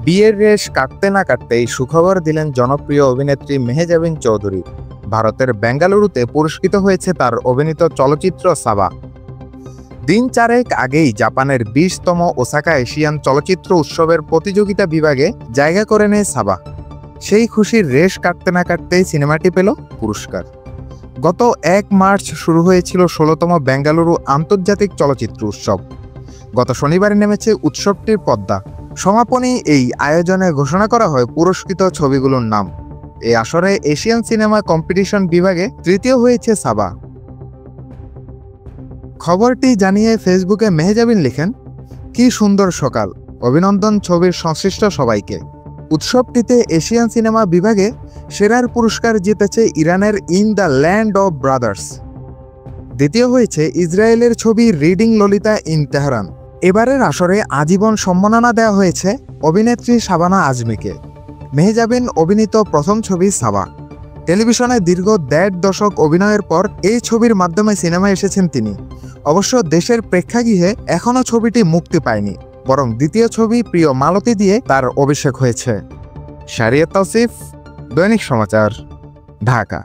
বিয়ের রেশ কাটতে না কাটতেই সুখবর দিলেন জনপ্রিয় অভিনেত্রী মেহজাবিন চৌধুরী। ভারতের বেঙ্গালুরুতে পুরস্কৃত হয়েছে তার অভিনীত চলচ্চিত্র সাবা। দিন চারেক আগেই জাপানের 20তম ওসাকা এশিয়ান চলচ্চিত্র উৎসবের প্রতিযোগিতা বিভাগে জায়গা করে নেয় সাবা। সেই খুশির রেশ কাটতে না কাটতেই সিনেমাটি পেল পুরস্কার। গত 1 মার্চ শুরু হয়েছিল 16তম বেঙ্গালুরু আন্তর্জাতিক চলচ্চিত্র উৎসব। গত শনিবারে নেমেছে উৎসবটির পর্দা। সমাপনী এই আয়োজনে ঘোষণা করা হয় পুরস্কৃত ছবিগুলোর নাম। এই আসরে এশিয়ান সিনেমা কম্পিটিশন বিভাগে তৃতীয় হয়েছে সাবা। খবরটি জানিয়ে ফেসবুকে মেহজাবিন লিখেন, কি সুন্দর সকাল, অভিনন্দন ছবির সংশ্লিষ্ট সবাইকে। উৎসবটিতে এশিয়ান সিনেমা বিভাগে সেরার পুরস্কার জিতেছে ইরানের in the land of brothers. দ্বিতীয় হয়েছে ইসরায়েলের ছবি রিডিং ললিতা ইন তেহরান। এবারের আসরে আজীবন সম্মাননা দেওয়া হয়েছে অভিনেত্রী শাবানা আজমিকে। মেহজাবিন অভিনীত প্রথম ছবি সাবা। টেলিভিশনে দীর্ঘ 1.5 দশক অভিনয়ের পর এই ছবির মাধ্যমে সিনেমায় এসেছেন তিনি। অবশ্য দেশের প্রেক্ষাগৃহে এখনও ছবিটি মুক্তি পায়নি, বরং দ্বিতীয় ছবি প্রিয় মালতী দিয়ে তার অভিষেক হয়েছে। শাহরিয়ার তাওসিফ, দৈনিক সমাচার, ঢাকা।